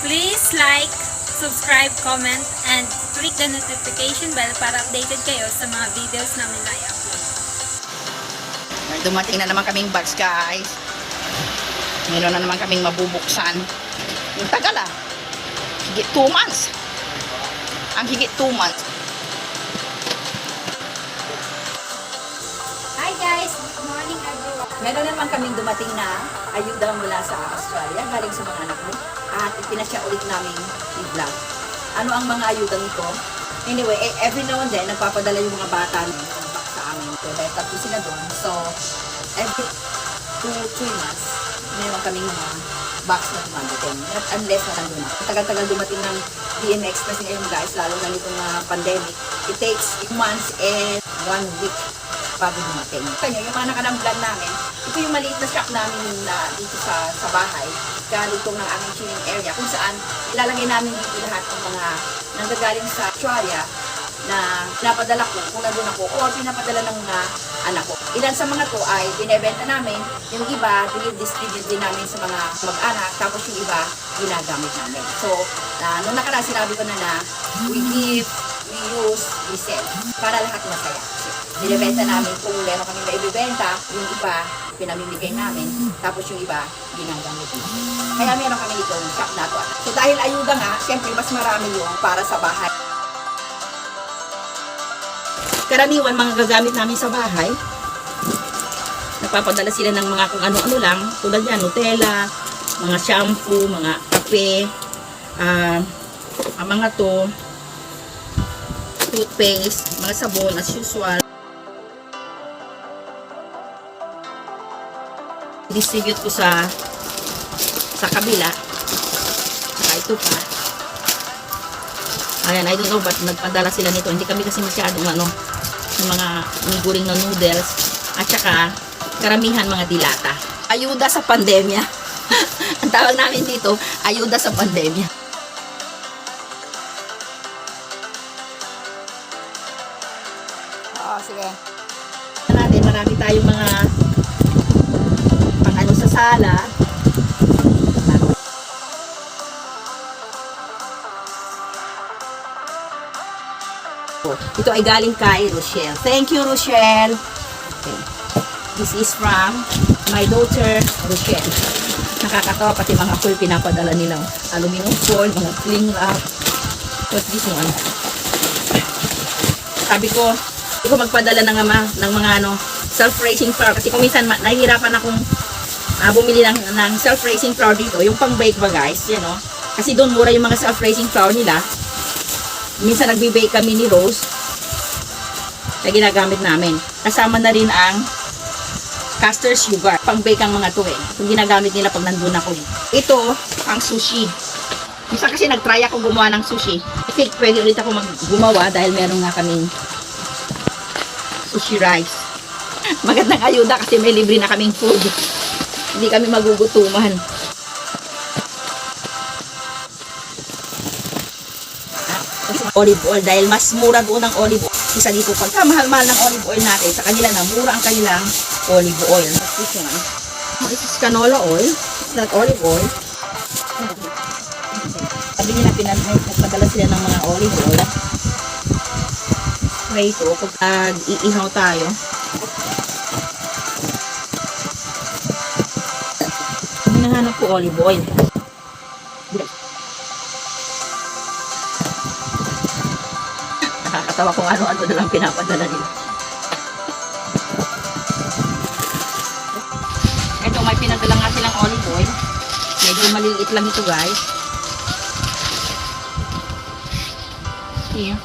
Please like, subscribe, comment, and click the notification bell para updated kayo sa mga videos namin na i-upload. Dumating na naman kaming bags, guys. Meron na naman kaming mabubuksan. Yung tagal higit 2 months. Ang higit 2 months. Hi guys! Good morning everyone! Meron na naman kaming dumating na ayuda mula sa Australia, galing sa mga anak ko. At ipinasya ulit namin i-vlog. Ano ang mga ayudang ito? Anyway, every now and then, nagpapadala yung mga bata ng back sa amin. So, dahil tatlo sila doon. So, every 2-3 months, meron kaming mga box na dumadating. Not unless na nandun na. Tagal-tagal dumating ng DMX kasi ngayon guys, lalo na nitong pandemic. It takes months and 1 week bago dumating. Kanya, yung mga nakanang vlog namin, ito yung maliit na shop namin na dito sa bahay, kalutong ng aming chilling area, kung saan ilalagay namin dito lahat ng mga nanggagaling sa Australia na pinapadala ko kung nandun ako o pinapadala ng mga anak ko. Ilan sa mga to ay binebenta namin, yung iba distribute din namin sa mga mag-anak, tapos yung iba ginagamit namin. So, nung nakaraan sinabi ko na we give, we use, we sell, para lahat masaya. Binibenta namin kung meron kami maibibenta, yung iba pinamimigay namin, tapos yung iba ginagamit namin. Kaya meron kami itong shop na to. So dahil ayuda nga, siyempre mas marami yung para sa bahay. Karaniwan mga gagamit namin sa bahay, nagpapadala sila ng mga kung ano-ano lang, tulad yan, Nutella, mga shampoo, mga kape, ang mga to, toothpaste, mga sabon as usual. Distribute ko sa kabila. Ito pa. Ayan, I don't know but nagpadala sila nito. Hindi kami kasi masyadong ng mga niguring na noodles at saka karamihan mga dilata. Ayuda sa pandemya. Ang tawag namin dito, ayuda sa pandemya. Sige. Natin, marami tayong mga pang-ano sa sala. Ito ay galing kay Rochelle. Thank you, Rochelle. Okay. This is from my daughter, Rochelle. Nakakatawa pati mga foil pinapadala nilang aluminum foil, mga cling wrap. What's this one? Sabi ko magpadala ng mga self-raising flour kasi kung minsan nahihirapan akong bumili ng self-raising flour dito, yung pang-bake ba guys, yan kasi doon mura yung mga self-raising flour nila. Minsan nagbi-bake kami ni Rose na ginagamit namin. Kasama na rin ang caster sugar, pang-bake ang mga to yung ginagamit nila pag nandun ako Ito, ang sushi. Minsan kasi nag-try ako gumawa ng sushi. I think pwede ulit ako gumawa dahil meron nga kaming sushi rice. Magandang ayuda kasi may libre na kaming food. Hindi kami magugutuman. Olive oil dahil mas mura doon ang olive oil. Isa dito pagka mahal-mahal ng olive oil natin, sa kanila na mura ang kanilang olive oil. This is canola oil. It's not olive oil. Sabi nila pinagpadala sila ng mga olive oil. Try ito pag iihaw tayo. Hinahanap ko olive oil. Nakakatawa kung ano-ano na lang pinapadala nila. Ito, may pinadala nga silang olive oil. Medyo maliliit lang ito guys. Here.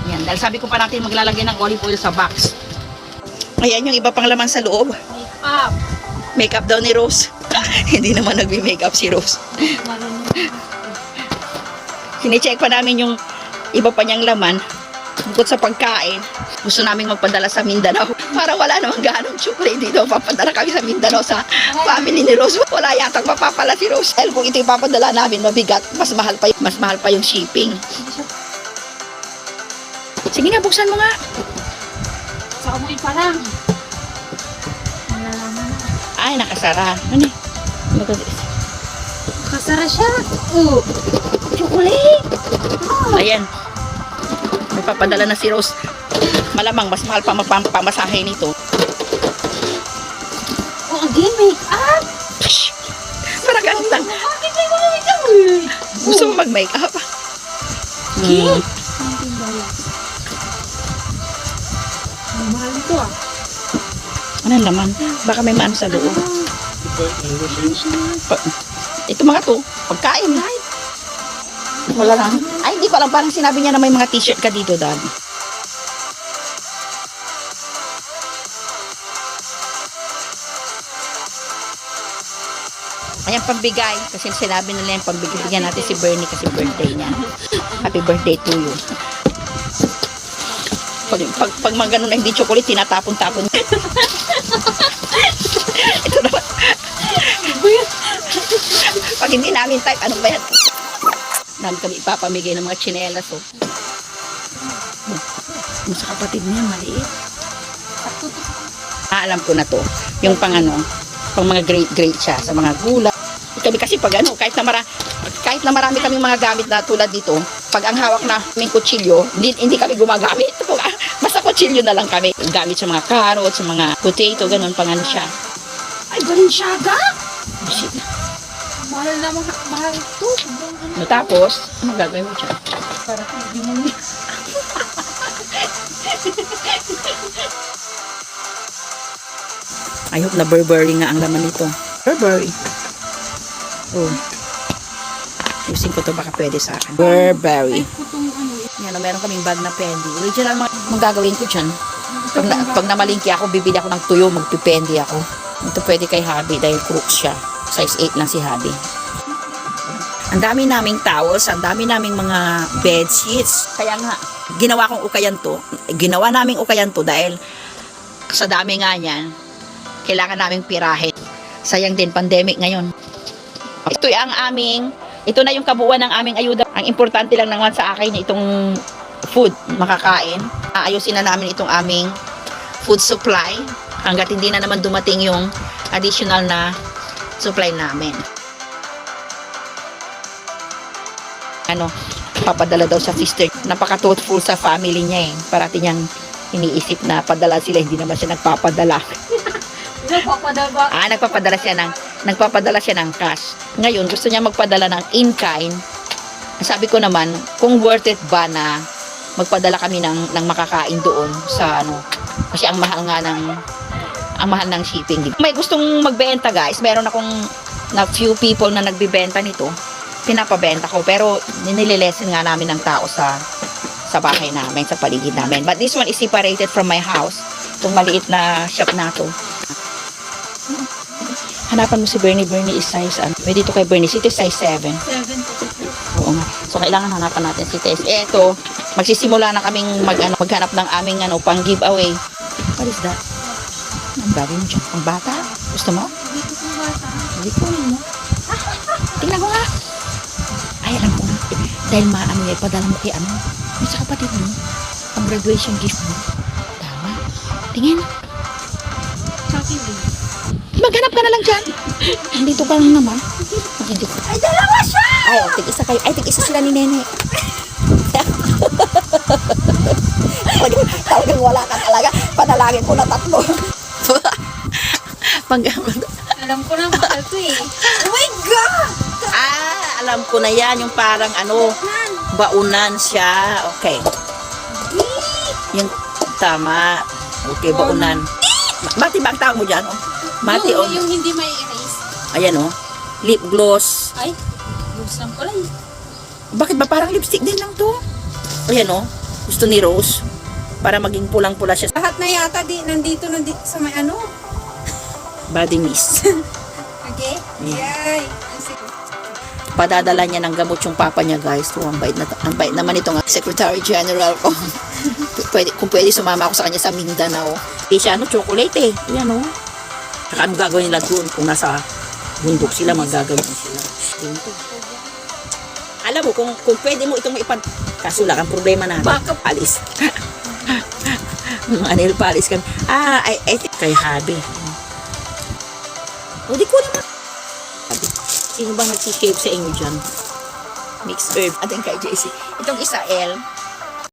Yan, dahil sabi ko pa natin maglalagay ng olive oil sa box. Ayan yung iba pang laman sa loob. Makeup! Makeup daw ni Rose. Hindi naman nagbi-makeup si Rose. Sine-check pa namin yung iba pa niyang laman. Bukod sa pagkain, gusto namin magpadala sa Mindanao. Para wala namang ganong chocolate dito. Papadala kami sa Mindanao sa family ni Rose. Wala yatang mapapala si Rose. Dahil kung ito ipapadala namin, mabigat. Mas mahal pa yung shipping. Sige nga, buksan mo nga. Sa amoy pa lang. Ay, nakasara. Ano eh? Look at this. Nakasara siya. Oh, chocolate. Ayan. May papadala na si Rose. Malamang mas mahal pa pamasahe nito. Oh, again, make up. Parang ganun lang. Bakit may mga make up? Gusto mo mag-make up? Okay. Mahal ito ah. Anong laman? Baka may maano sa loob. Ito mga to, pagkain. Wala lang. Ay, hindi ko alam. Parang sinabi niya na may mga t-shirt ka dito, Dad. Ayan, pambigay. Kasi sinabi nila yung pambigyan natin si Bernie kasi birthday niya. Happy birthday to you. Pag mga ganun na hindi chocolate, tinatapon-tapon. Ito naman. Pag hindi namin type, ano ba yan? Dami kami ipapamigay ng mga tsinelas, oh. Yung sa kapatid niya, maliit. Alam ko na to. Yung pang ano, pang mga great siya sa mga gula. Kami kasi pag ano, kahit na marami kaming mga gamit na tulad dito, pag ang hawak na aming kutsilyo, hindi kami gumagamit. Basta kutsilyo na lang kami. Gamit sa mga carrots, sa mga potato, ganun pang ano siya. Ay, Balenciaga! Shit na. Mahal na mahal ito. No, tapos, ano gagawin mo siya? Para hindi mo I hope na Burberry nga ang laman nito. Burberry. Oh. Using ko to baka pwede sa akin. Burberry. putong ano. Yan, meron kaming bag na pendi. Original mga gagawin ko dyan. Pag namalingki ako, bibili ako ng tuyo, magpipendi ako. Ito pwede kay Habi dahil crooks siya. Size 8 lang si Habi. Ang dami naming towels, ang dami naming mga bed sheets. Kaya nga, ginawa kong ukayan to. Ginawa naming ukayan to dahil sa dami nga niyan, kailangan naming pirahin. Sayang din, pandemic ngayon. Ito na yung kabuuan ng aming ayuda. Ang importante lang naman sa akin itong food, makakain. Aayusin na namin itong aming food supply hanggat hindi na naman dumating yung additional na supply namin. Ano, papadala daw sa sister. Napaka-thoughtful sa family niya eh. Parati niyang iniisip na padala sila, hindi naman siya nagpapadala. Nagpapadala siya ng cash. Ngayon, gusto niya magpadala ng in-kind. Sabi ko naman, kung worth it ba na magpadala kami ng makakain doon sa ano, kasi ang mahal ng shipping. May gustong magbenta, guys. Meron akong na few people na nagbibenta nito. Pinapabenta ko, pero nililesen nga namin ng tao sa bahay namin, sa paligid namin. But this one is separated from my house. Itong maliit na shop na to. Hanapan mo si Bernie. Bernie is size, pwede ito kay Bernie. Ito is size 7. 7. Oo nga. So, kailangan hanapan natin si Tess. Eto, magsisimula na kaming maghanap ng aming pang giveaway. What is that? Ang gagawin mo dyan? Ang bata? Gusto mo? Dito kong bata. Hindi ko mo. Tingnan ko nga. Ay, alam ko na. Dahil ipadala mo kay yung sa kapatid mo. Ang graduation gift mo. Tama. Tingin. Sa akin din. Maghanap ka na lang dyan. Andito ka lang naman. Ay, dalawa siya! Ay, tig-isa kayo. Ay, tig-isa sila ni Nene. Talagang wala ka talaga. Panalangin ko na 3. Alam ko na mahal ito eh. Oh my God! Alam ko na yan. Yung parang baunan siya. Okay. Yung tama. Okay, baunan. Mati ba ang tawag mo dyan? Mati on. Yung hindi may erase. Ayan lip gloss. Ay, gusto lang pala eh. Bakit ba parang lipstick din lang to? Ayan gusto ni Rose. Para maging pulang-pula siya. Lahat na yata nandito sa may Body mist. Okay? Yeah. Yay! Padadala niya ng gamot yung papa niya, guys. So, ang bait naman itong Secretary General ko. Kung pwede sumama ako sa kanya sa Mindanao. Siya chocolate eh. Ayan Saka ano gagawin nila doon kung nasa bundok sila, magagawin sila. Alam mo, kung pwede mo itong kaso lang, ang problema natin. Baka palis. Mga nail polish kami. I think kay Habi. O di ko naman. Sino bang nagsishave sa inyo dyan? Mixed herb. Ating kay JC. Itong isa L,